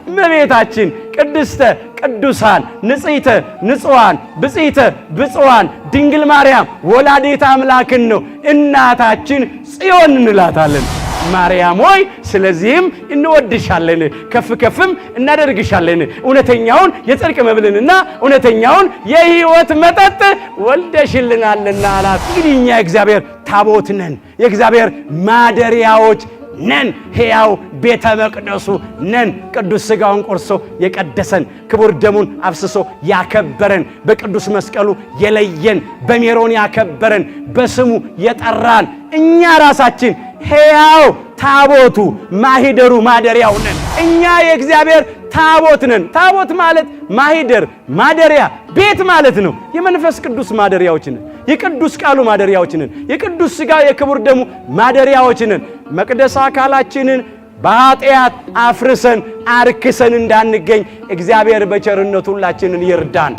እመቤታችን ቅድስተ ቅዱሳን ንጽሕተ ንጹሐን ብጽሕተ ብፁዓን ድንግል ማርያም ወላዲተ አምላክን ነው እናታችን ጽዮን እንላታለን። ማርያም ሆይ ስለዚህም እንወድሻለን ከፍ ከፍም እናደርግሻለን እውነተኛውን የጽድቅ መብልንና እውነተኛውን የሕይወት መጠጥ ወልደሽልናልና አላት። እንግዲህ እኛ የእግዚአብሔር ታቦት ነን፣ የእግዚአብሔር ማደሪያዎች ነን፣ ሕያው ቤተ መቅደሱ ነን። ቅዱስ ሥጋውን ቆርሶ የቀደሰን ክቡር ደሙን አፍስሶ ያከበረን በቅዱስ መስቀሉ የለየን በሜሮን ያከበረን በስሙ የጠራን እኛ ራሳችን ሕያው ታቦቱ ማሂደሩ ማደሪያው ነን። እኛ የእግዚአብሔር ታቦት ነን። ታቦት ማለት ማሂደር ማደሪያ ቤት ማለት ነው። የመንፈስ ቅዱስ ማደሪያዎች ነን። የቅዱስ ቃሉ ማደሪያዎች ነን። የቅዱስ ሥጋ የክቡር ደሙ ማደሪያዎች ነን። መቅደስ አካላችንን በኃጢአት አፍርሰን አርክሰን እንዳንገኝ እግዚአብሔር በቸርነቱ ሁላችንን ይርዳን።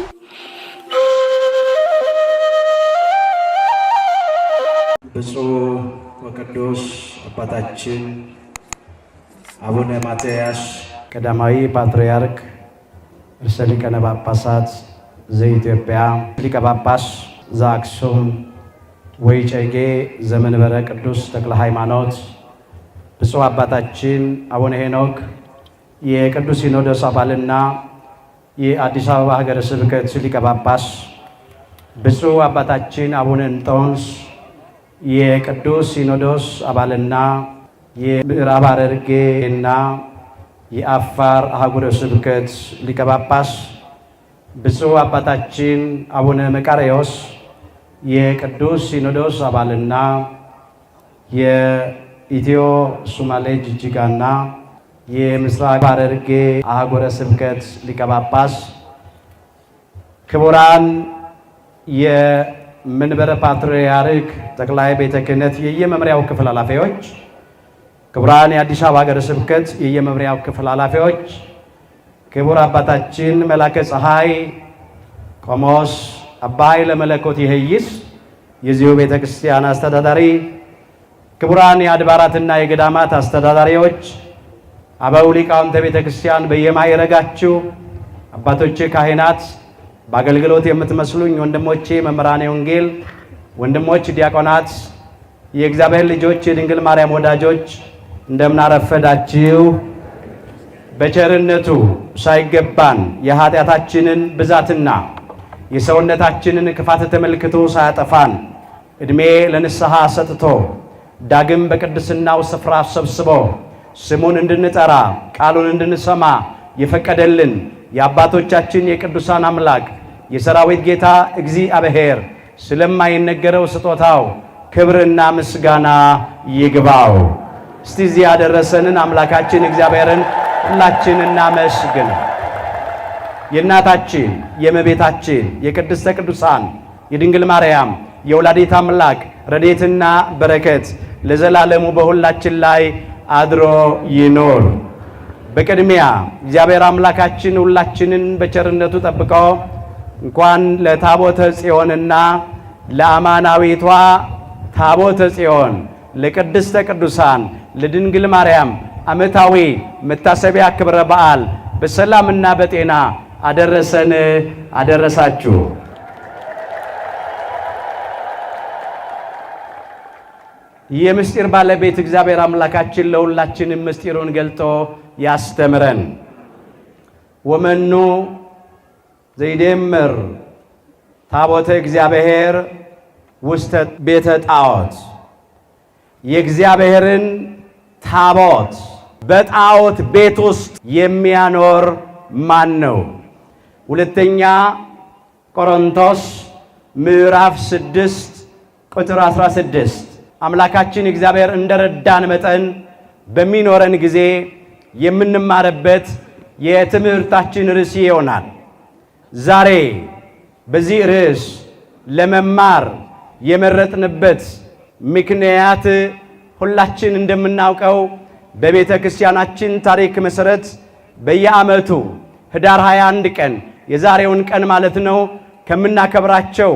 ብፁዕ ወቅዱስ አባታችን አቡነ ማትያስ ቀዳማዊ ፓትርያርክ ርዕሰ ሊቃነ ጳጳሳት ዘኢትዮጵያ ሊቀ ጳጳስ ዘአክሱም ወዕጨጌ ዘመንበረ ቅዱስ ተክለ ሃይማኖት፣ ብፁዕ አባታችን አቡነ ሄኖክ የቅዱስ ሲኖዶስ አባልና የአዲስ አበባ ሀገረ ስብከት ሊቀ ጳጳስ፣ ብፁዕ አባታችን አቡነ እንጦንስ የቅዱስ ሲኖዶስ አባልና የምዕራብ ሐረርጌና የአፋር አህጉረ ስብከት ሊቀ ጳጳስ፣ ብፁዕ አባታችን አቡነ መቃርዮስ የቅዱስ ሲኖዶስ አባልና የኢትዮ ሶማሌ ጅጅጋና የምስራቅ ሐረርጌ አህጉረ ስብከት ሊቀ ጳጳስ፣ ክቡራን የመንበረ ፓትርያርክ ጠቅላይ ቤተ ክህነት የየመምሪያው ክፍል ኃላፊዎች፣ ክቡራን የአዲስ አበባ ሀገረ ስብከት የየመምሪያው ክፍል ኃላፊዎች፣ ክቡር አባታችን መላከ ፀሐይ ቆሞስ አባ ኃይለ መለኮት ይህይስ የዚሁ ቤተ ክርስቲያን አስተዳዳሪ፣ ክቡራን የአድባራትና የገዳማት አስተዳዳሪዎች፣ አበው ሊቃውንተ ቤተ ክርስቲያን በየማዕረጋችሁ፣ አባቶቼ ካህናት፣ በአገልግሎት የምትመስሉኝ ወንድሞቼ መምህራነ ወንጌል፣ ወንድሞች ዲያቆናት፣ የእግዚአብሔር ልጆች፣ የድንግል ማርያም ወዳጆች እንደምን አረፈዳችሁ። በቸርነቱ ሳይገባን የኃጢአታችንን ብዛትና የሰውነታችንን ክፋት ተመልክቶ ሳያጠፋን ዕድሜ ለንስሐ ሰጥቶ ዳግም በቅድስናው ስፍራ ሰብስቦ ስሙን እንድንጠራ ቃሉን እንድንሰማ የፈቀደልን የአባቶቻችን የቅዱሳን አምላክ የሰራዊት ጌታ እግዚአብሔር ስለማይነገረው ስጦታው ክብርና ምስጋና ይግባው። እስቲ እዚህ ያደረሰንን አምላካችን እግዚአብሔርን ሁላችን እናመስግን። የእናታችን የእመቤታችን የቅድስተ ቅዱሳን የድንግል ማርያም የወላዲተ አምላክ ረድኤትና በረከት ለዘላለሙ በሁላችን ላይ አድሮ ይኖር። በቅድሚያ እግዚአብሔር አምላካችን ሁላችንን በቸርነቱ ጠብቆ እንኳን ለታቦተ ጽዮንና ለአማናዊቷ ታቦተ ጽዮን ለቅድስተ ቅዱሳን ለድንግል ማርያም ዓመታዊ መታሰቢያ ክብረ በዓል በሰላምና በጤና አደረሰን አደረሳችሁ። የምስጢር ባለቤት እግዚአብሔር አምላካችን ለሁላችንም ምስጢሩን ገልጦ ያስተምረን። ወመኑ ዘይደምር ታቦተ እግዚአብሔር ውስተ ቤተ ጣዖት፣ የእግዚአብሔርን ታቦት በጣዖት ቤት ውስጥ የሚያኖር ማን ነው? ሁለተኛ ቆሮንቶስ ምዕራፍ 6 ቁጥር 16። አምላካችን እግዚአብሔር እንደረዳን መጠን በሚኖረን ጊዜ የምንማርበት የትምህርታችን ርዕስ ይሆናል። ዛሬ በዚህ ርዕስ ለመማር የመረጥንበት ምክንያት ሁላችን እንደምናውቀው በቤተ ክርስቲያናችን ታሪክ መሰረት በየዓመቱ ህዳር 21 ቀን የዛሬውን ቀን ማለት ነው ከምናከብራቸው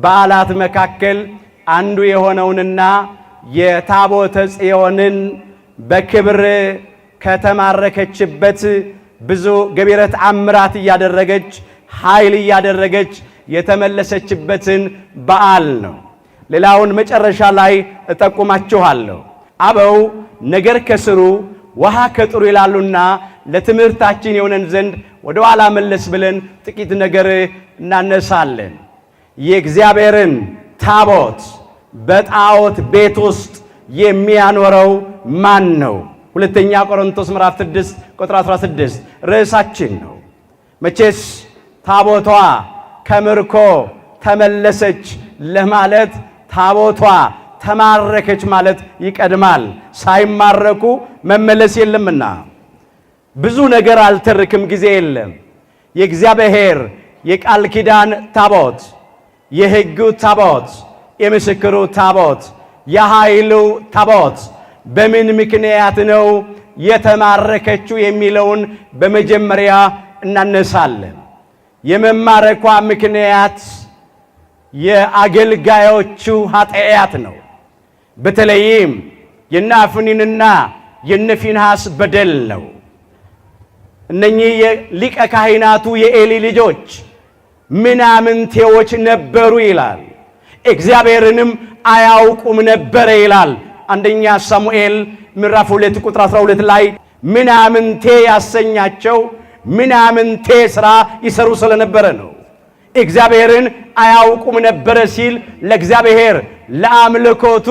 በዓላት መካከል አንዱ የሆነውንና የታቦተ ጽዮንን በክብር ከተማረከችበት ብዙ ገቢረ ተአምራት እያደረገች ኃይል እያደረገች የተመለሰችበትን በዓል ነው። ሌላውን መጨረሻ ላይ እጠቁማችኋለሁ። አበው ነገር ከስሩ ውሃ ከጥሩ ይላሉና ለትምህርታችን የሆነን ዘንድ ወደ ኋላ መለስ ብለን ጥቂት ነገር እናነሳለን። የእግዚአብሔርን ታቦት በጣዖት ቤት ውስጥ የሚያኖረው ማን ነው? ሁለተኛ ቆሮንቶስ ምዕራፍ 6 ቁጥር 16 ርዕሳችን ነው። መቼስ ታቦቷ ከምርኮ ተመለሰች ለማለት ታቦቷ ተማረከች ማለት ይቀድማል። ሳይማረኩ መመለስ የለምና ብዙ ነገር አልተርክም፣ ጊዜ የለም። የእግዚአብሔር የቃል ኪዳን ታቦት፣ የሕጉ ታቦት፣ የምስክሩ ታቦት፣ የኃይሉ ታቦት በምን ምክንያት ነው የተማረከችው የሚለውን በመጀመሪያ እናነሳለን። የመማረኳ ምክንያት የአገልጋዮቹ ኃጢአት ነው። በተለይም የነ አፍኒንና የነ ፊንሐስ በደል ነው። እነኚህ የሊቀ ካህናቱ የኤሊ ልጆች ምናምንቴዎች ነበሩ ይላል። እግዚአብሔርንም አያውቁም ነበረ ይላል። አንደኛ ሳሙኤል ምዕራፍ 2 ቁጥር 12 ላይ ምናምንቴ ያሰኛቸው ምናምንቴ ሥራ ይሰሩ ስለነበረ ነው። እግዚአብሔርን አያውቁም ነበረ ሲል ለእግዚአብሔር ለአምልኮቱ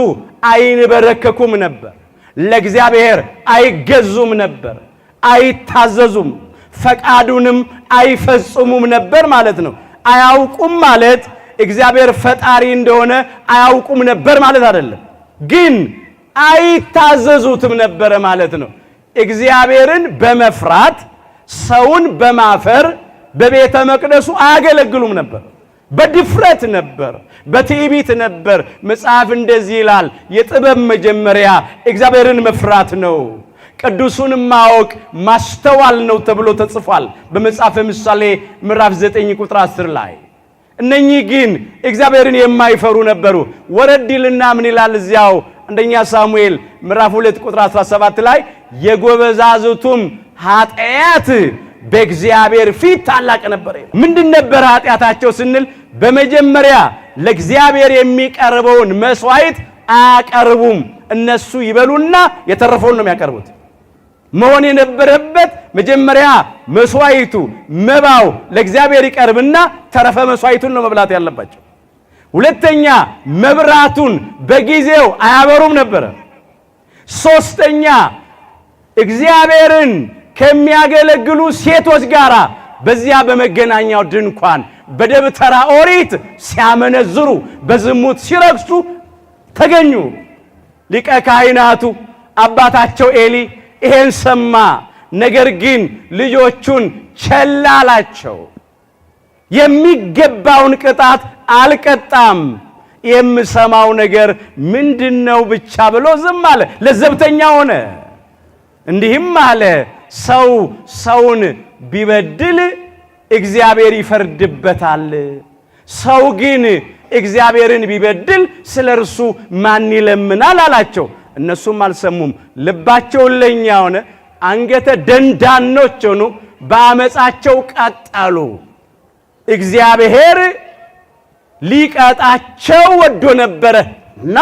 አይንበረከኩም ነበር። ለእግዚአብሔር አይገዙም ነበር፣ አይታዘዙም፣ ፈቃዱንም አይፈጽሙም ነበር ማለት ነው። አያውቁም ማለት እግዚአብሔር ፈጣሪ እንደሆነ አያውቁም ነበር ማለት አይደለም፣ ግን አይታዘዙትም ነበረ ማለት ነው። እግዚአብሔርን በመፍራት ሰውን በማፈር በቤተ መቅደሱ አያገለግሉም ነበር። በድፍረት ነበር፣ በትዕቢት ነበር። መጽሐፍ እንደዚህ ይላል፣ የጥበብ መጀመሪያ እግዚአብሔርን መፍራት ነው፣ ቅዱሱን ማወቅ ማስተዋል ነው ተብሎ ተጽፏል በመጽሐፈ ምሳሌ ምዕራፍ 9 ቁጥር 10 ላይ። እነኚህ ግን እግዚአብሔርን የማይፈሩ ነበሩ። ወረድልና ምን ይላል እዚያው አንደኛ ሳሙኤል ምዕራፍ 2 ቁጥር 17 ላይ የጎበዛዝቱም ኃጢአት በእግዚአብሔር ፊት ታላቅ ነበር። ምንድን ነበር ኃጢአታቸው ስንል በመጀመሪያ ለእግዚአብሔር የሚቀርበውን መስዋዕት አያቀርቡም። እነሱ ይበሉና የተረፈውን ነው የሚያቀርቡት። መሆን የነበረበት መጀመሪያ መስዋዕቱ መባው ለእግዚአብሔር ይቀርብና ተረፈ መስዋዕቱን ነው መብላት ያለባቸው። ሁለተኛ መብራቱን በጊዜው አያበሩም ነበረ። ሶስተኛ እግዚአብሔርን ከሚያገለግሉ ሴቶች ጋር በዚያ በመገናኛው ድንኳን በደብተራ ኦሪት ሲያመነዝሩ በዝሙት ሲረክሱ ተገኙ። ሊቀ ካህናቱ አባታቸው ኤሊ ይሄን ሰማ። ነገር ግን ልጆቹን ቸል አላቸው። የሚገባውን ቅጣት አልቀጣም። የምሰማው ነገር ምንድነው ብቻ ብሎ ዝም አለ። ለዘብተኛ ሆነ። እንዲህም አለ፣ ሰው ሰውን ቢበድል እግዚአብሔር ይፈርድበታል። ሰው ግን እግዚአብሔርን ቢበድል ስለ እርሱ ማን ይለምናል አላቸው። እነሱም አልሰሙም። ልባቸው ለኛ ሆነ፣ አንገተ ደንዳኖች ሆኑ፣ በአመፃቸው ቀጠሉ። እግዚአብሔር ሊቀጣቸው ወዶ ነበረ እና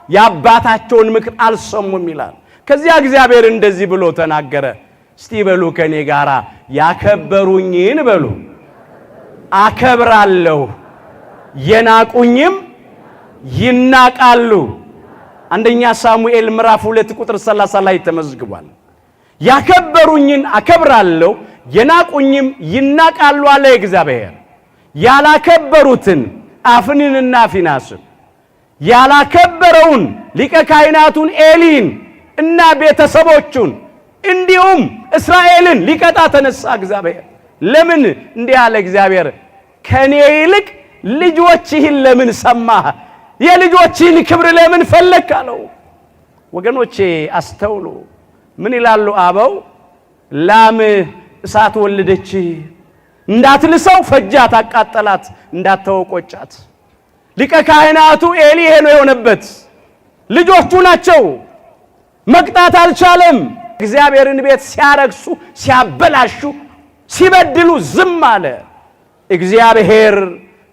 የአባታቸውን ምክር አልሰሙም ይላል። ከዚያ እግዚአብሔር እንደዚህ ብሎ ተናገረ። እስቲ በሉ ከኔ ጋራ ያከበሩኝን በሉ አከብራለሁ፣ የናቁኝም ይናቃሉ። አንደኛ ሳሙኤል ምዕራፍ 2 ቁጥር 30 ላይ ተመዝግቧል። ያከበሩኝን አከብራለሁ፣ የናቁኝም ይናቃሉ አለ እግዚአብሔር። ያላከበሩትን አፍኒንና ፊንሐስን፣ ያላከበረውን ሊቀ ካህናቱን ኤሊን እና ቤተሰቦቹን እንዲሁም እስራኤልን ሊቀጣ ተነሳ እግዚአብሔር። ለምን እንዲህ አለ እግዚአብሔር? ከኔ ይልቅ ልጆችህን ለምን ሰማህ? የልጆችህን ክብር ለምን ፈለክ አለው። ወገኖቼ አስተውሉ። ምን ይላሉ አበው? ላም እሳት ወለደች፣ እንዳትልሰው ፈጃት፣ አቃጠላት፣ እንዳትወቆጫት። ሊቀ ካህናቱ ኤሊ ይሄ ነው የሆነበት። ልጆቹ ናቸው። መቅጣት አልቻለም። እግዚአብሔርን ቤት ሲያረክሱ ሲያበላሹ ሲበድሉ ዝም አለ። እግዚአብሔር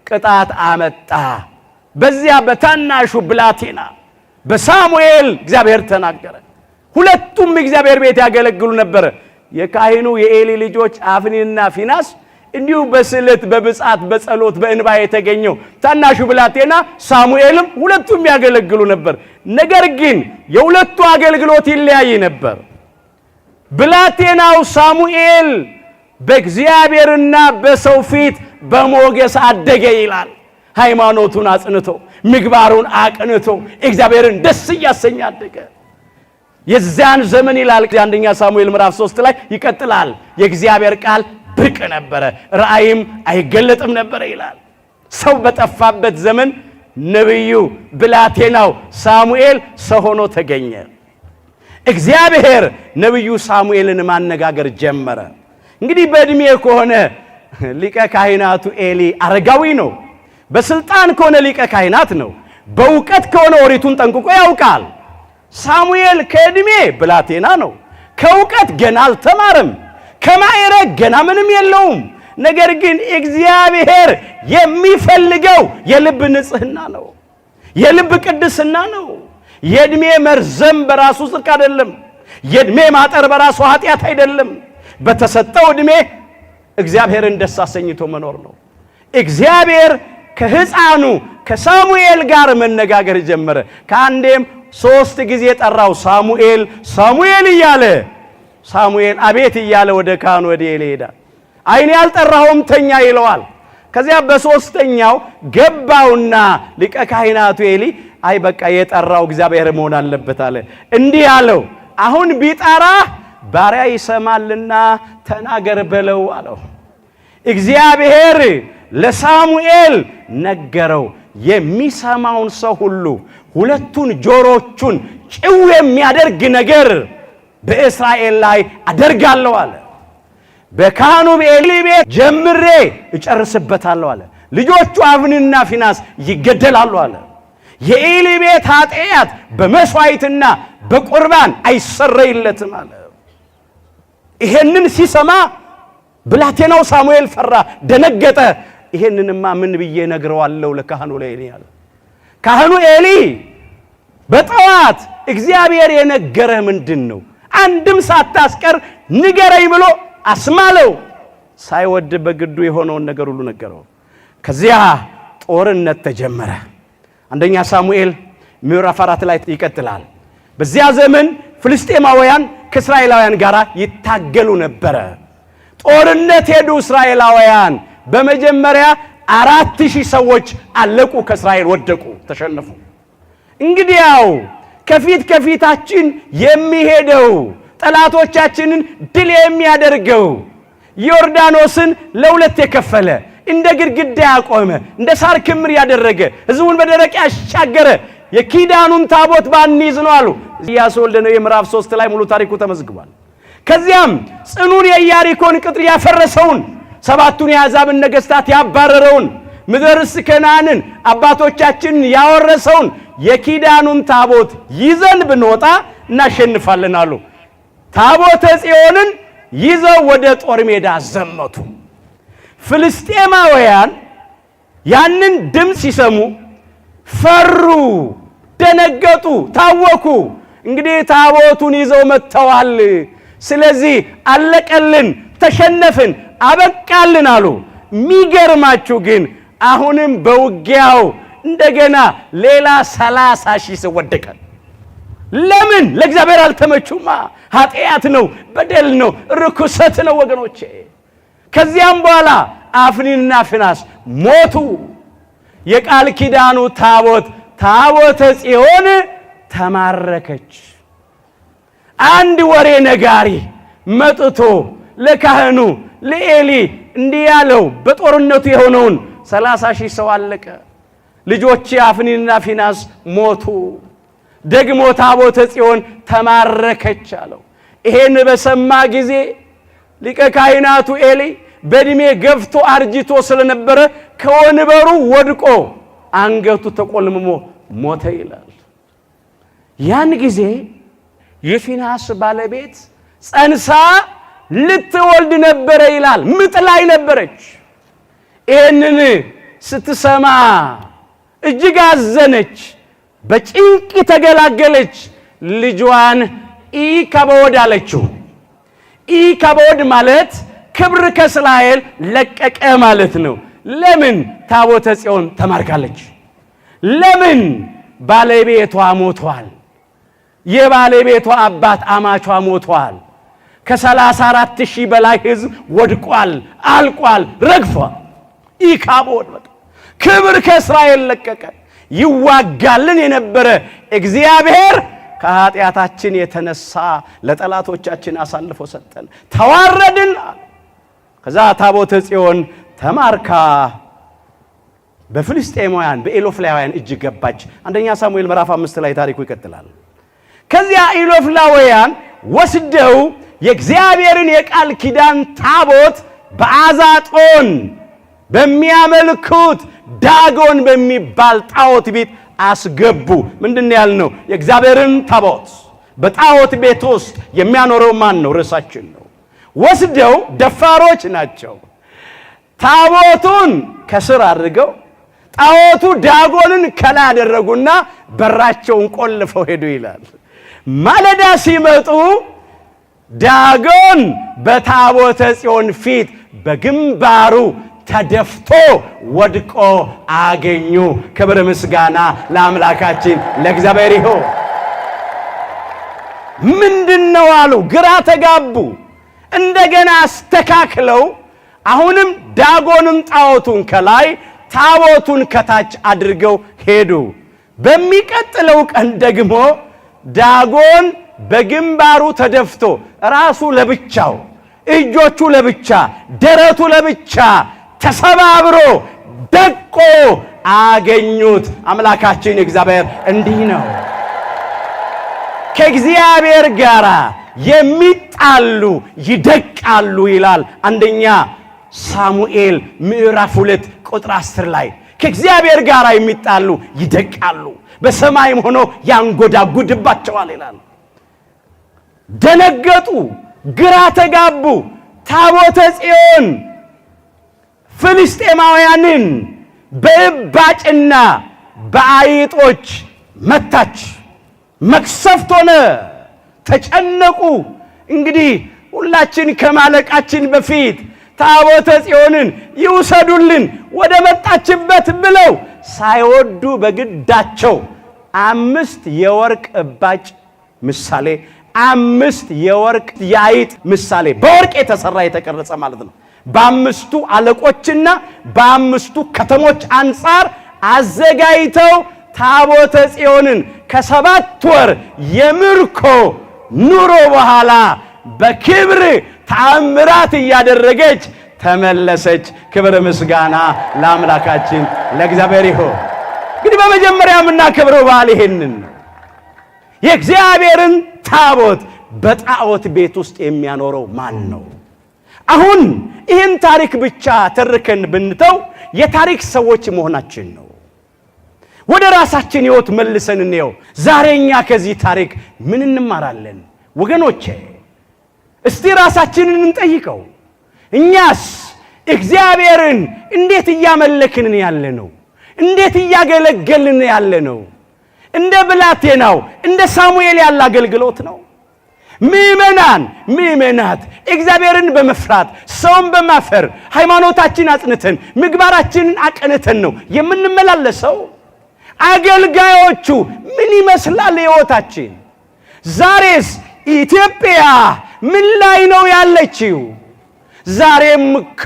ቅጣት አመጣ። በዚያ በታናሹ ብላቴና በሳሙኤል እግዚአብሔር ተናገረ። ሁለቱም እግዚአብሔር ቤት ያገለግሉ ነበር። የካህኑ የኤሊ ልጆች አፍኒንና ፊናስ እንዲሁ በስለት በብጻት በጸሎት በእንባ የተገኘው ታናሹ ብላቴና ሳሙኤልም ሁለቱም ያገለግሉ ነበር። ነገር ግን የሁለቱ አገልግሎት ይለያይ ነበር። ብላቴናው ሳሙኤል በእግዚአብሔርና በሰው ፊት በሞገስ አደገ ይላል። ሃይማኖቱን አጽንቶ ምግባሩን አቅንቶ እግዚአብሔርን ደስ እያሰኘ አደገ። የዚያን ዘመን ይላል አንደኛ ሳሙኤል ምዕራፍ 3 ላይ ይቀጥላል፣ የእግዚአብሔር ቃል ብርቅ ነበረ፣ ራእይም አይገለጥም ነበር ይላል። ሰው በጠፋበት ዘመን ነብዩ ብላቴናው ሳሙኤል ሰው ሆኖ ተገኘ። እግዚአብሔር ነብዩ ሳሙኤልን ማነጋገር ጀመረ። እንግዲህ በእድሜ ከሆነ ሊቀ ካህናቱ ኤሊ አረጋዊ ነው። በስልጣን ከሆነ ሊቀ ካህናት ነው። በእውቀት ከሆነ ኦሪቱን ጠንቅቆ ያውቃል። ሳሙኤል ከእድሜ ብላቴና ነው። ከእውቀት ገና አልተማረም። ከማዕረግ ገና ምንም የለውም። ነገር ግን እግዚአብሔር የሚፈልገው የልብ ንጽህና ነው፣ የልብ ቅድስና ነው። የእድሜ መርዘም በራሱ ጽድቅ አይደለም። የእድሜ ማጠር በራሱ ኃጢአት አይደለም። በተሰጠው እድሜ እግዚአብሔርን ደስ አሰኝቶ መኖር ነው። እግዚአብሔር ከሕፃኑ ከሳሙኤል ጋር መነጋገር ጀመረ። ከአንዴም 3 ጊዜ ጠራው። ሳሙኤል ሳሙኤል እያለ ሳሙኤል አቤት እያለ ወደ ካህኑ ወደ ኤሊ ሄደ። አይኔ ያልጠራሁም ተኛ ይለዋል። ከዚያ በሶስተኛው ገባውና ሊቀ ካህናቱ ኤሊ አይ በቃ የጠራው እግዚአብሔር መሆን አለበት አለ። እንዲህ አለው፣ አሁን ቢጠራ ባሪያ ይሰማልና ተናገር በለው አለው። እግዚአብሔር ለሳሙኤል ነገረው። የሚሰማውን ሰው ሁሉ ሁለቱን ጆሮቹን ጭው የሚያደርግ ነገር በእስራኤል ላይ አደርጋለሁ አለ። በካህኑ በኤሊ ቤት ጀምሬ እጨርስበታለሁ አለ። ልጆቹ አፍኒንና ፊናስ ይገደላሉ አለ። የኤሊ ቤት ኃጢአት በመስዋዕትና በቁርባን አይሰረይለትም አለ። ይሄንን ሲሰማ ብላቴናው ሳሙኤል ፈራ፣ ደነገጠ። ይሄንንማ ምን ብዬ ነግረዋለሁ ለካህኑ ለኤሊ አለ። ካህኑ ኤሊ በጠዋት እግዚአብሔር የነገረህ ምንድነው? አንድም ሳታስቀር ንገረኝ ብሎ አስማለው። ሳይወድ በግዱ የሆነውን ነገር ሁሉ ነገረው። ከዚያ ጦርነት ተጀመረ። አንደኛ ሳሙኤል ምዕራፍ 4 ላይ ይቀጥላል። በዚያ ዘመን ፍልስጤማውያን ከእስራኤላውያን ጋር ይታገሉ ነበረ። ጦርነት ሄዱ እስራኤላውያን። በመጀመሪያ 4000 ሰዎች አለቁ፣ ከእስራኤል ወደቁ፣ ተሸነፉ። እንግዲያው ከፊታችን የሚሄደው ጠላቶቻችንን ድል የሚያደርገው ዮርዳኖስን ለሁለት የከፈለ እንደ ግድግዳ ያቆመ እንደ ሳር ክምር ያደረገ ሕዝቡን በደረቅ ያሻገረ የኪዳኑን ታቦት ባንይዝ ነው አሉ። ኢያሱ ወልደ ነዌ ምዕራፍ 3 ላይ ሙሉ ታሪኩ ተመዝግቧል። ከዚያም ጽኑን የኢያሪኮን ቅጥር ያፈረሰውን 7ቱን የአሕዛብን ነገሥታት ያባረረውን ምድረ ርስት ከነዓንን አባቶቻችንን ያወረሰውን የኪዳኑን ታቦት ይዘን ብንወጣ እናሸንፋለን አሉ። ታቦተ ጽዮንን ይዘው ወደ ጦር ሜዳ ዘመቱ። ፍልስጤማውያን ያንን ድምፅ ሲሰሙ ፈሩ፣ ደነገጡ፣ ታወኩ። እንግዲህ ታቦቱን ይዘው መጥተዋል፣ ስለዚህ አለቀልን፣ ተሸነፍን፣ አበቃልን አሉ። የሚገርማችሁ ግን አሁንም በውጊያው እንደገና ሌላ 30,000 ሰው ወደቀ። ለምን? ለእግዚአብሔር አልተመቹማ። ኃጢአት ነው፣ በደል ነው፣ ርኩሰት ነው ወገኖቼ። ከዚያም በኋላ አፍኒንና ፊናስ ሞቱ። የቃል ኪዳኑ ታቦተ ጽዮን ተማረከች። አንድ ወሬ ነጋሪ መጥቶ ለካህኑ ለኤሊ እንዲህ ያለው በጦርነቱ የሆነውን 30,000 ሰው አለቀ፣ ልጆች አፍኒንና ፊናስ ሞቱ፣ ደግሞ ታቦተ ጽዮን ተማረከች አለው። ይሄን በሰማ ጊዜ ሊቀ ካህናቱ ኤሊ በእድሜ ገፍቶ አርጅቶ ስለነበረ ከወንበሩ ወድቆ አንገቱ ተቆልምሞ ሞተ ይላል። ያን ጊዜ የፊናስ ባለቤት ጸንሳ ልትወልድ ነበረ ይላል። ምጥ ላይ ነበረች። ይህንን ስትሰማ እጅግ አዘነች፣ በጭንቅ ተገላገለች። ልጇን ኢካቦድ አለችው። ኢካቦድ ማለት ክብር ከእስራኤል ለቀቀ ማለት ነው። ለምን? ታቦተ ጽዮን ተማርካለች። ለምን? ባለቤቷ ሞቷል። የባለቤቷ አባት አማቿ ሞቷል። ከ34,000 በላይ ሕዝብ ወድቋል፣ አልቋል፣ ረግፏል። ኢካቦድ ክብር ከእስራኤል ለቀቀ። ይዋጋልን የነበረ እግዚአብሔር ከኃጢአታችን የተነሳ ለጠላቶቻችን አሳልፎ ሰጠን፣ ተዋረድን። ከዛ ታቦተ ጽዮን ተማርካ በፍልስጤማውያን በኢሎፍላውያን እጅ ገባች። አንደኛ ሳሙኤል ምዕራፍ 5 ላይ ታሪኩ ይቀጥላል። ከዚያ ኢሎፍላውያን ወስደው የእግዚአብሔርን የቃል ኪዳን ታቦት በአዛጦን በሚያመልኩት ዳጎን በሚባል ጣዖት ቤት አስገቡ። ምንድን ያልነው? የእግዚአብሔርን ታቦት በጣዖት ቤት ውስጥ የሚያኖረው ማን ነው? ርዕሳችን ነው። ወስደው ደፋሮች ናቸው። ታቦቱን ከስር አድርገው ጣዖቱ ዳጎንን ከላይ አደረጉና በራቸውን ቆልፈው ሄዱ ይላል። ማለዳ ሲመጡ ዳጎን በታቦተ ጽዮን ፊት በግንባሩ ተደፍቶ ወድቆ አገኙ። ክብር ምስጋና ለአምላካችን ለእግዚአብሔር ይሁን። ምንድነው አሉ፣ ግራ ተጋቡ። እንደገና አስተካክለው አሁንም ዳጎንን ጣዖቱን ከላይ ታቦቱን ከታች አድርገው ሄዱ። በሚቀጥለው ቀን ደግሞ ዳጎን በግንባሩ ተደፍቶ ራሱ ለብቻው፣ እጆቹ ለብቻ፣ ደረቱ ለብቻ ተሰባብሮ ደቆ አገኙት። አምላካችን እግዚአብሔር እንዲህ ነው። ከእግዚአብሔር ጋር የሚጣሉ ይደቃሉ ይላል አንደኛ ሳሙኤል ምዕራፍ 2 ቁጥር 10 ላይ ከእግዚአብሔር ጋር የሚጣሉ ይደቃሉ፣ በሰማይም ሆኖ ያንጎዳጉድባቸዋል ይላል። ደነገጡ፣ ግራ ተጋቡ። ታቦተ ጽዮን ፍልስጤማውያንን በእባጭና በአይጦች መታች። መቅሰፍት ሆነ፣ ተጨነቁ። እንግዲህ ሁላችን ከማለቃችን በፊት ታቦተ ጽዮንን ይውሰዱልን ወደ መጣችበት ብለው ሳይወዱ በግዳቸው 5 የወርቅ እባጭ ምሳሌ፣ 5 የወርቅ የአይጥ ምሳሌ፣ በወርቅ የተሰራ የተቀረጸ ማለት ነው። በ5ቱ አለቆችና በ5ቱ ከተሞች አንጻር አዘጋጅተው ታቦተ ጽዮንን ከ7 ወር የምርኮ ኑሮ በኋላ በክብር ተአምራት እያደረገች ተመለሰች። ክብር ምስጋና ለአምላካችን ለእግዚአብሔር ይሁን። እንግዲህ በመጀመሪያ የምናከብረው በዓል ይሄንን ነው። የእግዚአብሔርን ታቦት በጣዖት ቤት ውስጥ የሚያኖረው ማን ነው? አሁን ይህን ታሪክ ብቻ ተርከን ብንተው የታሪክ ሰዎች መሆናችን ነው። ወደ ራሳችን ሕይወት መልሰን እንየው። ዛሬኛ ከዚህ ታሪክ ምን እንማራለን? ወገኖቼ እስቲ ራሳችንን እንጠይቀው። እኛስ እግዚአብሔርን እንዴት እያመለክን ያለ ነው? እንዴት እያገለገልን ያለ ነው? እንደ ብላቴናው እንደ ሳሙኤል ያለ አገልግሎት ነው? ምእመናት እግዚአብሔርን በመፍራት ሰውን በማፈር ሃይማኖታችን አጽንተን ምግባራችንን አቀንተን ነው የምንመላለሰው? አገልጋዮቹ ምን ይመስላል ሕይወታችን? ዛሬስ ኢትዮጵያ ምን ላይ ነው ያለችው? ዛሬም እኮ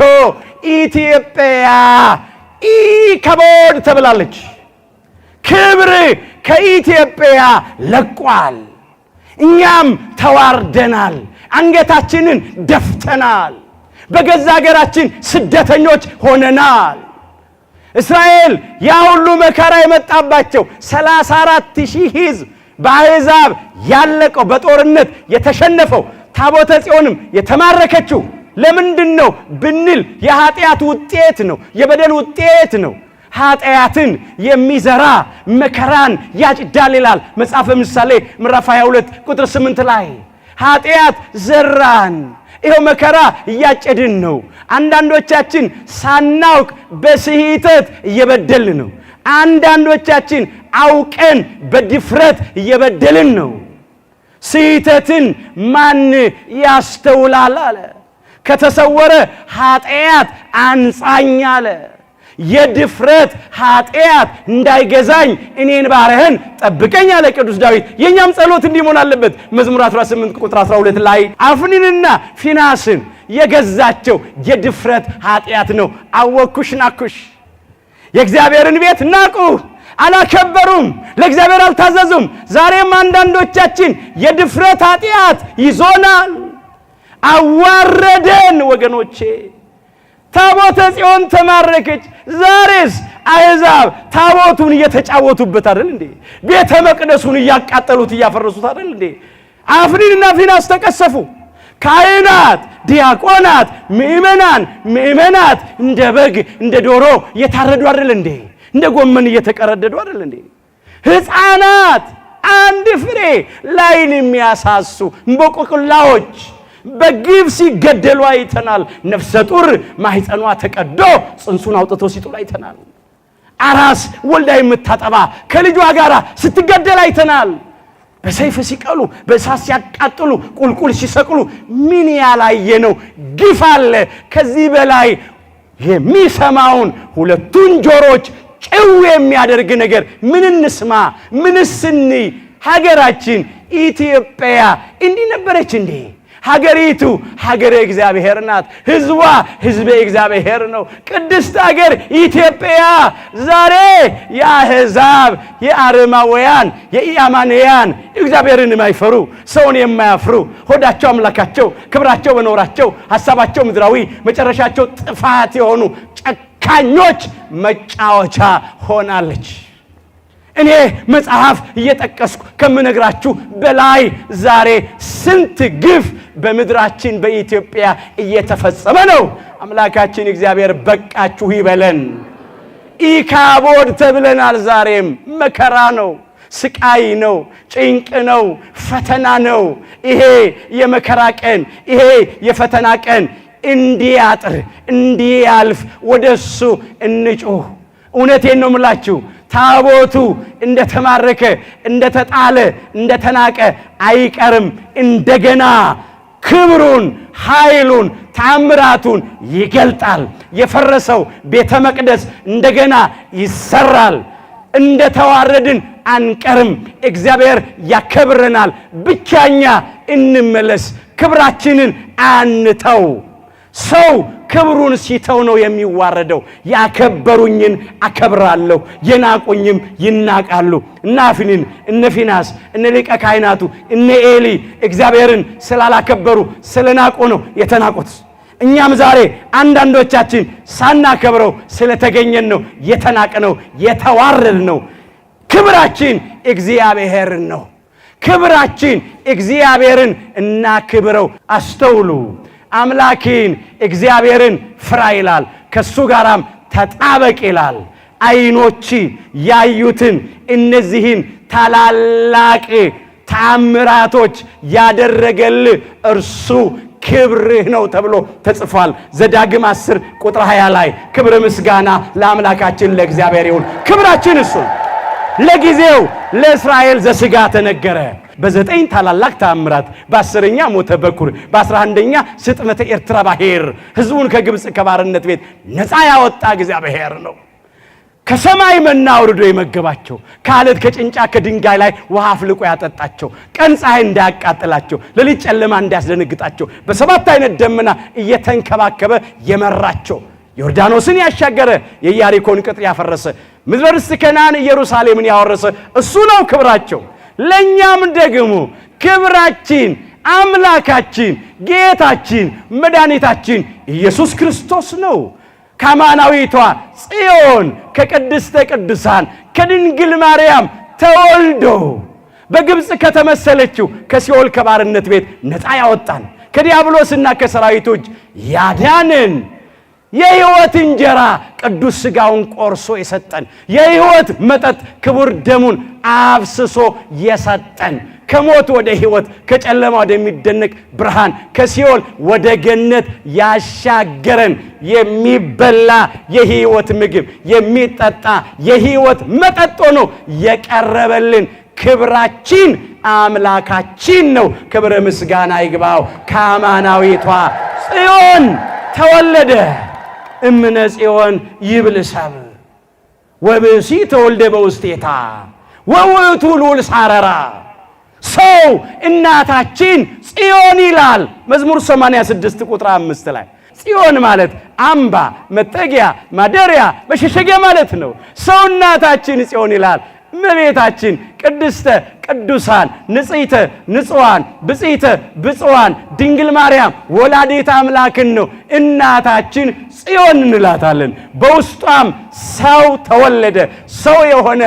ኢትዮጵያ ኢካቦድ ተብላለች። ክብር ከኢትዮጵያ ለቋል። እኛም ተዋርደናል፣ አንገታችንን ደፍተናል፣ በገዛ ሀገራችን ስደተኞች ሆነናል። እስራኤል ያ ሁሉ መከራ የመጣባቸው 34,000 ሕዝብ በአሕዛብ ያለቀው በጦርነት የተሸነፈው ታቦተ ጽዮንም የተማረከችው ለምንድን ነው ብንል የኃጢአት ውጤት ነው፣ የበደል ውጤት ነው። ኃጢአትን የሚዘራ መከራን ያጭዳል ይላል መጽሐፈ ምሳሌ ምዕራፍ 22 ቁጥር 8 ላይ። ኃጢአት ዘራን። ይሄው መከራ እያጨድን ነው። አንዳንዶቻችን ሳናውቅ በስህተት እየበደልን ነው። አንዳንዶቻችን አውቀን በድፍረት እየበደልን ነው። ስህተትን ማን ያስተውላል አለ። ከተሰወረ ኃጢአት አንጻኝ አለ። የድፍረት ኃጢአት እንዳይገዛኝ እኔን ባሪያህን ጠብቀኝ አለ ቅዱስ ዳዊት። የኛም ጸሎት እንዲህ መሆን አለበት። መዝሙር 18 ቁጥር 12 ላይ አፍኒንና ፊናስን የገዛቸው የድፍረት ኃጢአት ነው። አወኩሽ ናኩሽ። የእግዚአብሔርን ቤት ናቁ፣ አላከበሩም፣ ለእግዚአብሔር አልታዘዙም። ዛሬም አንዳንዶቻችን የድፍረት ኃጢአት ይዞናል። አዋረደን ወገኖቼ። ታቦተ ጽዮን ተማረከች። ዛሬስ አሕዛብ ታቦቱን እየተጫወቱበት አይደል እንዴ? ቤተ መቅደሱን እያቃጠሉት እያፈረሱት አይደል እንዴ? አፍኒንና ፊናስ ተቀሰፉ። ካህናት፣ ዲያቆናት፣ ምእመናት እንደ በግ እንደ ዶሮ እየታረዱ አይደል እንዴ? እንደ ጎመን እየተቀረደዱ አይደል እንዴ? ሕፃናት አንድ ፍሬ ላይን የሚያሳሱ እንቦቆቅላዎች በግፍ ሲገደሉ አይተናል። ነፍሰ ጡር ማህፀኗ ተቀዶ ጽንሱን አውጥቶ ሲጥሉ አይተናል። አራስ ወልዳ የምታጠባ ከልጇ ጋር ስትገደል አይተናል። በሰይፍ ሲቀሉ፣ በእሳት ሲያቃጥሉ፣ ቁልቁል ሲሰቅሉ ምን ያላየነው ግፍ አለ? ከዚህ በላይ የሚሰማውን ሁለቱን ጆሮች ጭው የሚያደርግ ነገር ምን እንስማ? ምንስ እንይ? ሀገራችን ኢትዮጵያ እንዲህ ነበረች እንዴ? ሀገሪቱ ሀገረ እግዚአብሔር ናት። ህዝቧ ህዝበ እግዚአብሔር ነው። ቅድስት ሀገር ኢትዮጵያ ዛሬ የአሕዛብ የአረማውያን የኢአማንያን እግዚአብሔርን የማይፈሩ ሰውን የማያፍሩ ሆዳቸው አምላካቸው ክብራቸው በኖራቸው ሐሳባቸው ምድራዊ መጨረሻቸው ጥፋት የሆኑ ጨካኞች መጫወቻ ሆናለች። እኔ መጽሐፍ እየጠቀስኩ ከምነግራችሁ በላይ ዛሬ ስንት ግፍ በምድራችን በኢትዮጵያ እየተፈጸመ ነው። አምላካችን እግዚአብሔር በቃችሁ ይበለን። ኢካቦድ ተብለናል። ዛሬም መከራ ነው፣ ስቃይ ነው፣ ጭንቅ ነው፣ ፈተና ነው። ይሄ የመከራ ቀን፣ ይሄ የፈተና ቀን እንዲያጥር እንዲያልፍ ወደሱ እንጩህ። እውነቴን ነው የምላችሁ። ታቦቱ እንደተማረከ እንደተጣለ እንደተናቀ አይቀርም። እንደገና ክብሩን ኃይሉን ታምራቱን ይገልጣል። የፈረሰው ቤተ መቅደስ እንደገና ይሰራል። እንደተዋረድን አንቀርም። እግዚአብሔር ያከብረናል። ብቻኛ እንመለስ። ክብራችንን አንተው። ሰው ክብሩን ሲተው ነው የሚዋረደው። ያከበሩኝን አከብራለሁ፣ የናቁኝም ይናቃሉ። እነ አፍኒን፣ እነ ፊናስ፣ እነ ሊቀ ካህናቱ፣ እነ ኤሊ እግዚአብሔርን ስላላከበሩ ስለናቁ ነው የተናቁት። እኛም ዛሬ አንዳንዶቻችን ሳናከብረው ስለተገኘን ነው የተናቅነው፣ የተዋረድነው። ክብራችን እግዚአብሔር ነው። ክብራችን እግዚአብሔርን እናክብረው። አስተውሉ። አምላክን እግዚአብሔርን ፍራ ይላል። ከሱ ጋራም ተጣበቅ ይላል። ዓይኖች ያዩትን እነዚህን ታላላቅ ተአምራቶች ያደረገልህ እርሱ ክብርህ ነው ተብሎ ተጽፏል። ዘዳግም 10 ቁጥር 20 ላይ ክብር ምስጋና ለአምላካችን ለእግዚአብሔር ይሁን። ክብራችን እሱ ለጊዜው ለእስራኤል ዘሥጋ ተነገረ። በ9 ታላላቅ ተአምራት፣ በ10ኛ ሞተ በኩር፣ በ11ኛ ስጥመተ ኤርትራ ባሕር ሕዝቡን ከግብፅ ከባርነት ቤት ነፃ ያወጣ እግዚአብሔር ነው። ከሰማይ መና አውርዶ የመገባቸው፣ ከአለት ከጭንጫ ከድንጋይ ላይ ውሃ አፍልቆ ያጠጣቸው፣ ቀን ፀሐይ እንዳያቃጥላቸው ሌሊት ጨለማ እንዳያስደነግጣቸው በ7 አይነት ደመና እየተንከባከበ የመራቸው፣ ዮርዳኖስን ያሻገረ የኢያሪኮን ቅጥር ያፈረሰ ምድረ ርስት ከነዓን ኢየሩሳሌምን ያወረሰ እሱ ነው ክብራቸው። ለኛም ደግሞ ክብራችን አምላካችን ጌታችን መድኃኒታችን ኢየሱስ ክርስቶስ ነው። ከአማናዊቷ ጽዮን ከቅድስተ ቅዱሳን ከድንግል ማርያም ተወልዶ በግብፅ ከተመሰለችው ከሲኦል ከባርነት ቤት ነፃ ያወጣን፣ ከዲያብሎስና ከሰራዊቶች ያዳንን፣ የሕይወት እንጀራ ቅዱስ ሥጋውን ቆርሶ የሰጠን፣ የሕይወት መጠጥ ክቡር ደሙን አፍስሶ የሰጠን፣ ከሞት ወደ ሕይወት፣ ከጨለማ ወደሚደነቅ ብርሃን፣ ከሲኦል ወደ ገነት ያሻገረን የሚበላ የሕይወት ምግብ፣ የሚጠጣ የሕይወት መጠጥ ሆኖ የቀረበልን ክብራችን አምላካችን ነው። ክብረ ምስጋና ይግባው። ከአማናዊቷ ጽዮን ተወለደ እምነ ጽዮን ይብል ሰብ ወብእሲ ተወልደ በውስቴታ ወውእቱ ልዑል ሳረራ። ሰው እናታችን ጽዮን ይላል መዝሙር 86 ቁጥር 5 ላይ። ጽዮን ማለት አምባ፣ መጠጊያ፣ ማደሪያ፣ መሸሸጊያ ማለት ነው። ሰው እናታችን ጽዮን ይላል። እመቤታችን ቅድስተ ቅዱሳን ንጽሕተ ንጹሐን ብጽሕተ ብፁዓን ድንግል ማርያም ወላዲተ አምላክን ነው እናታችን ጽዮን እንላታለን። በውስጧም ሰው ተወለደ። ሰው የሆነ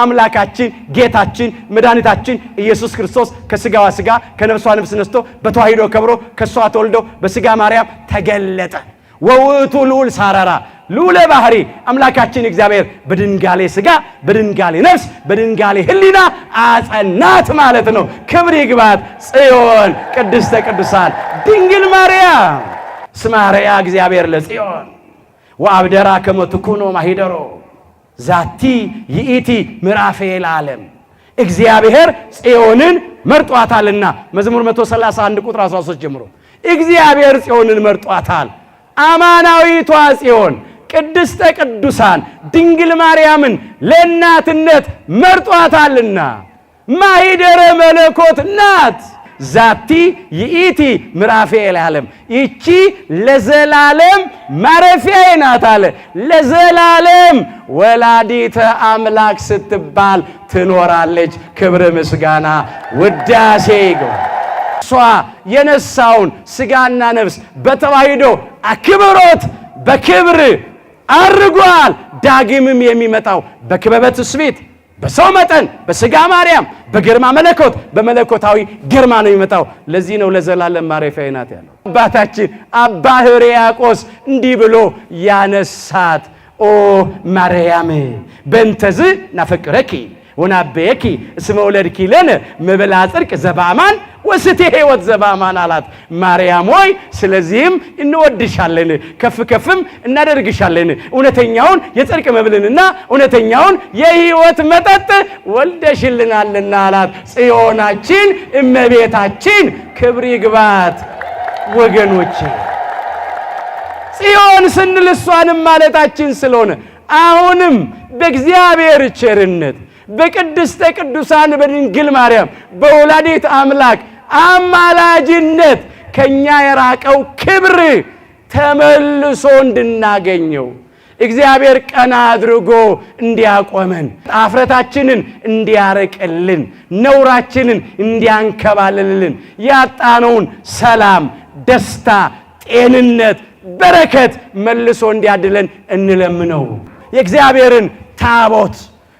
አምላካችን ጌታችን መድኃኒታችን ኢየሱስ ክርስቶስ ከሥጋዋ ሥጋ ከነፍሷ ነፍስ ነስቶ በተዋሂዶ ከብሮ ከሷ ተወልዶ በሥጋ ማርያም ተገለጠ። ወውእቱ ልዑል ሳረራ ልዑለ ባህሪ አምላካችን እግዚአብሔር በድንጋሌ ሥጋ በድንጋሌ ነፍስ በድንጋሌ ሕሊና አጸናት ማለት ነው። ክብር ይግባት ጽዮን ቅድስተ ቅዱሳን ድንግል ማርያም ስማርያ እግዚአብሔር ለጽዮን ወአብደራ ከመ ትኩኖ ማሂደሮ ዛቲ ይእቲ ምዕራፌ ለዓለም። እግዚአብሔር ጽዮንን መርጧታልና መዝሙር 131 ቁጥር 13 ጀምሮ እግዚአብሔር ጽዮንን መርጧታል። አማናዊቷ ጽዮን ቅድስተ ቅዱሳን ድንግል ማርያምን ለእናትነት መርጧታልና ማሂደረ መለኮት ናት። ዛቲ ይእቲ ምዕራፌ ለዓለም ይቺ ለዘላለም ማረፊያዬ ናት አለ። ለዘላለም ወላዲተ አምላክ ስትባል ትኖራለች። ክብር ምስጋና ውዳሴ ይግባ። እሷ የነሳውን ሥጋና ነፍስ በተዋሂዶ አክብሮት በክብር አርጓል። ዳግምም የሚመጣው በክበበ ትስብእት በሰው መጠን በሥጋ ማርያም በግርማ መለኮት በመለኮታዊ ግርማ ነው የሚመጣው። ለዚህ ነው ለዘላለም ማረፊያዬ ናት ያለው። አባታችን አባ ሕርያቆስ እንዲህ ብሎ ያነሳት ኦ ማርያም በእንተዝ ናፈቅረኪ ወናበየኪ እስመ ወለድኪ ለነ መብላ ጽድቅ ዘበአማን ወስቴ ሕይወት ዘበአማን አላት። ማርያም ሆይ ስለዚህም እንወድሻለን ከፍ ከፍም እናደርግሻለን፣ እውነተኛውን የጽድቅ መብልንና እውነተኛውን የሕይወት መጠጥ ወልደሽልናልና አላት። ጽዮናችን እመቤታችን ክብር ይግባት። ወገኖች ጽዮን ስንል እሷንም ማለታችን ስለሆነ አሁንም በእግዚአብሔር ቸርነት በቅድስተ ቅዱሳን በድንግል ማርያም በወላዲት አምላክ አማላጅነት ከኛ የራቀው ክብር ተመልሶ እንድናገኘው እግዚአብሔር ቀና አድርጎ እንዲያቆመን አፍረታችንን እንዲያረቅልን ነውራችንን እንዲያንከባልልን ያጣነውን ሰላም፣ ደስታ፣ ጤንነት፣ በረከት መልሶ እንዲያድለን እንለምነው። የእግዚአብሔርን ታቦት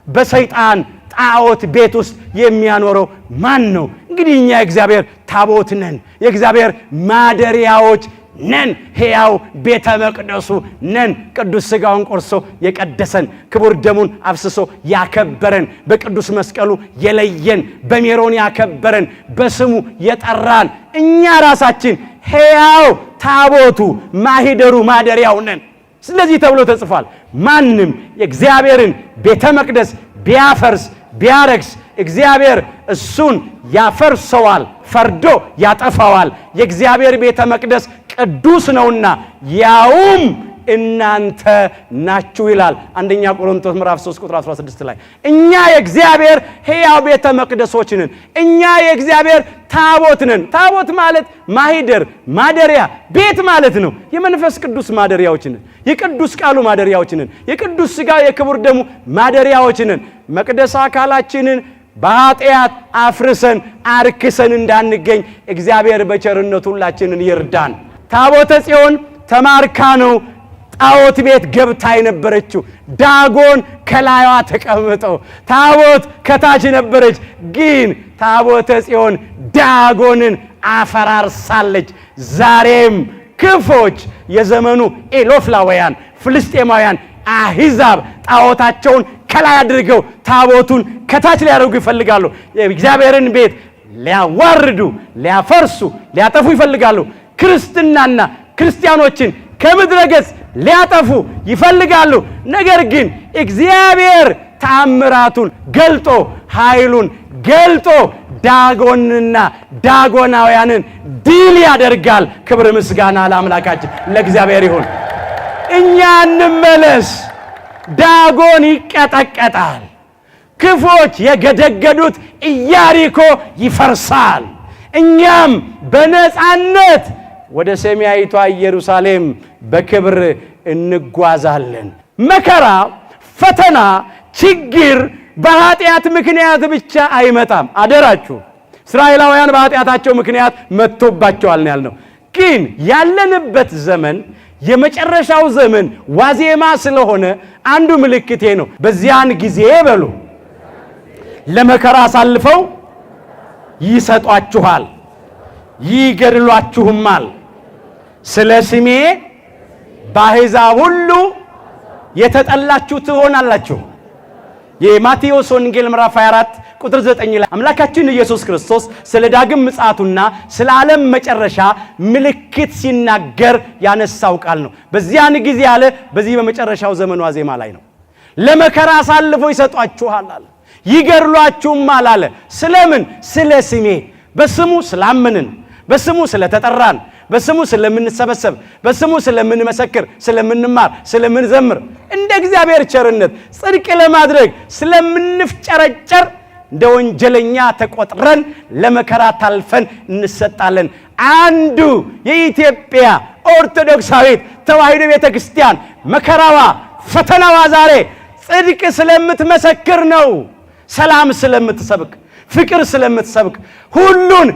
በሰይጣን ጣዖት ቤት ውስጥ የሚያኖረው ማን ነው? እንግዲህ እኛ የእግዚአብሔር ታቦት ነን፣ የእግዚአብሔር ማደሪያዎች ነን፣ ሕያው ቤተ መቅደሱ ነን። ቅዱስ ሥጋውን ቆርሶ የቀደሰን ክቡር ደሙን አፍስሶ ያከበረን በቅዱስ መስቀሉ የለየን በሜሮን ያከበረን በስሙ የጠራን እኛ ራሳችን ሕያው ታቦቱ ማሂደሩ ማደሪያው ነን። ስለዚህ ተብሎ ተጽፏል። ማንም የእግዚአብሔርን ቤተ መቅደስ ቢያፈርስ ቢያረክስ እግዚአብሔር እሱን ያፈርሰዋል፣ ፈርዶ ያጠፋዋል። የእግዚአብሔር ቤተ መቅደስ ቅዱስ ነውና ያውም እናንተ ናችሁ ይላል አንደኛ ቆሮንቶስ ምዕራፍ 3 ቁጥር 16 ላይ። እኛ የእግዚአብሔር ሕያው ቤተ መቅደሶች ነን። እኛ የእግዚአብሔር ታቦት ነን። ታቦት ማለት ማሂደር ማደሪያ ቤት ማለት ነው። የመንፈስ ቅዱስ ማደሪያዎች ነን። የቅዱስ ቃሉ ማደሪያዎች ነን። የቅዱስ ሥጋ የክቡር ደሙ ማደሪያዎች ነን። መቅደስ አካላችንን በኃጢአት አፍርሰን አርክሰን እንዳንገኝ እግዚአብሔር በቸርነቱ ሁላችንን ይርዳን። ታቦተ ጽዮን ተማርካ ነው ጣዖት ቤት ገብታ የነበረችው። ዳጎን ከላይዋ ተቀምጠው ታቦት ከታች ነበረች። ግን ታቦተ ጽዮን ዳጎንን አፈራርሳለች። ዛሬም ክፎች የዘመኑ ኤሎፍላውያን ፍልስጤማውያን አሕዛብ ጣዖታቸውን ከላይ አድርገው ታቦቱን ከታች ሊያደርጉ ይፈልጋሉ። የእግዚአብሔርን ቤት ሊያዋርዱ፣ ሊያፈርሱ፣ ሊያጠፉ ይፈልጋሉ። ክርስትናና ክርስቲያኖችን ከምድረ ገጽ ሊያጠፉ ይፈልጋሉ። ነገር ግን እግዚአብሔር ተአምራቱን ገልጦ ኃይሉን ገልጦ ዳጎንና ዳጎናውያንን ድል ያደርጋል። ክብር ምስጋና ለአምላካችን ለእግዚአብሔር ይሁን። እኛ እንመለስ። ዳጎን ይቀጠቀጣል። ክፎች የገደገዱት ኢያሪኮ ይፈርሳል። እኛም በነፃነት ወደ ሰማያዊቷ ኢየሩሳሌም በክብር እንጓዛለን። መከራ፣ ፈተና፣ ችግር በኃጢአት ምክንያት ብቻ አይመጣም። አደራችሁ፣ እስራኤላውያን በኃጢአታቸው ምክንያት መጥቶባቸዋል ነው ያልነው። ግን ያለንበት ዘመን የመጨረሻው ዘመን ዋዜማ ስለሆነ አንዱ ምልክቴ ነው። በዚያን ጊዜ በሉ ለመከራ አሳልፈው ይሰጧችኋል፣ ይገድሏችሁማል። ስለ ስሜ በአሕዛብ ሁሉ የተጠላችሁ ትሆናላችሁ። የማቴዎስ ወንጌል ምዕራፍ 24 ቁጥር 9 ላይ አምላካችን ኢየሱስ ክርስቶስ ስለ ዳግም ምጽአቱና ስለ ዓለም መጨረሻ ምልክት ሲናገር ያነሳው ቃል ነው። በዚያን ጊዜ አለ፣ በዚህ በመጨረሻው ዘመን ዋዜማ ላይ ነው። ለመከራ አሳልፈው ይሰጧችኋል አለ፣ ይገድሏችሁማል አለ። ስለምን? ስለ ስሜ። በስሙ ስላመንን፣ በስሙ ስለተጠራን፣ በስሙ ስለምንሰበሰብ፣ በስሙ ስለምንመሰክር፣ ስለምንማር፣ ስለምንዘምር፣ እንደ እግዚአብሔር ቸርነት ጽድቅ ለማድረግ ስለምንፍጨረጨር እንደ ወንጀለኛ ተቆጥረን ለመከራ ታልፈን እንሰጣለን። አንዱ የኢትዮጵያ ኦርቶዶክሳዊት ተዋሕዶ ቤተክርስቲያን መከራዋ፣ ፈተናዋ ዛሬ ጽድቅ ስለምትመሰክር ነው። ሰላም ስለምትሰብክ፣ ፍቅር ስለምትሰብክ፣ ሁሉን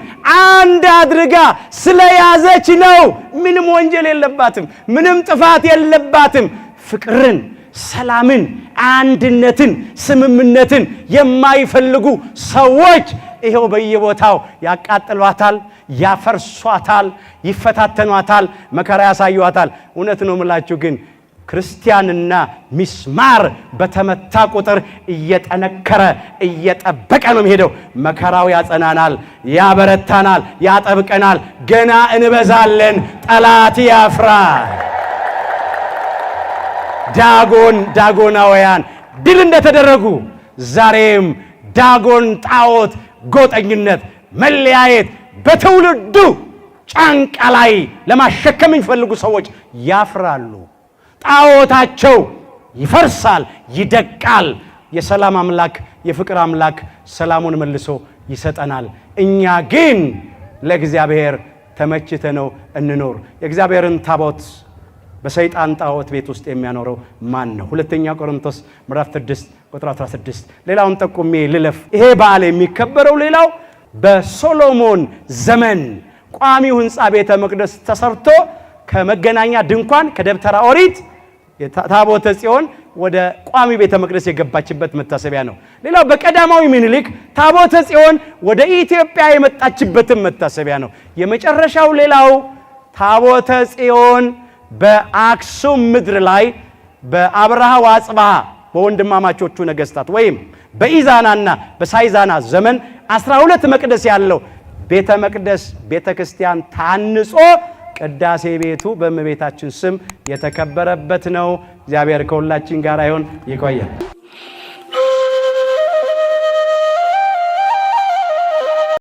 አንድ አድርጋ ስለያዘች ነው። ምንም ወንጀል የለባትም፣ ምንም ጥፋት የለባትም። ፍቅርን፣ ሰላምን፣ አንድነትን፣ ስምምነትን የማይፈልጉ ሰዎች ይሄው በየቦታው ያቃጥሏታል፣ ያፈርሷታል፣ ይፈታተኗታል፣ መከራ ያሳዩዋታል። እውነት ነው የምላችሁ ግን ክርስቲያንና ሚስማር በተመታ ቁጥር እየጠነከረ እየጠበቀ ነው የሚሄደው። መከራው ያጸናናል፣ ያበረታናል፣ ያጠብቀናል። ገና እንበዛለን፣ ጠላት ያፍራል። ዳጎናውያን ድል እንደተደረጉ ዛሬም ዳጎን ጣዖት፣ ጎጠኝነት፣ መለያየት በትውልዱ ጫንቃ ላይ ለማሸከም የሚፈልጉ ሰዎች ያፍራሉ። ጣዖታቸው ይፈርሳል፣ ይደቃል። የሰላም አምላክ፣ የፍቅር አምላክ ሰላሙን መልሶ ይሰጠናል። እኛ ግን ለእግዚአብሔር ተመችተነው እንኖር። የእግዚአብሔርን ታቦት በሰይጣን ጣዖት ቤት ውስጥ የሚያኖረው ማን ነው? ሁለተኛ ቆሮንቶስ ምዕራፍ 6 ቁጥር 16። ሌላውን ጠቁሜ ልለፍ። ይሄ በዓል የሚከበረው ሌላው በሶሎሞን ዘመን ቋሚው ሕንፃ ቤተ መቅደስ ተሰርቶ ከመገናኛ ድንኳን ከደብተራ ኦሪት ታቦተ ጽዮን ወደ ቋሚ ቤተ መቅደስ የገባችበት መታሰቢያ ነው። ሌላው በቀዳማዊ ምኒልክ ታቦተ ጽዮን ወደ ኢትዮጵያ የመጣችበትም መታሰቢያ ነው። የመጨረሻው ሌላው ታቦተ ጽዮን በአክሱም ምድር ላይ በአብርሃ ወአጽብሃ በወንድማማቾቹ ነገስታት ወይም በኢዛናና በሳይዛና ዘመን 12 መቅደስ ያለው ቤተ መቅደስ ቤተ ክርስቲያን ታንጾ ቅዳሴ ቤቱ በእመቤታችን ስም የተከበረበት ነው። እግዚአብሔር ከሁላችን ጋር ይሁን። ይቆያል።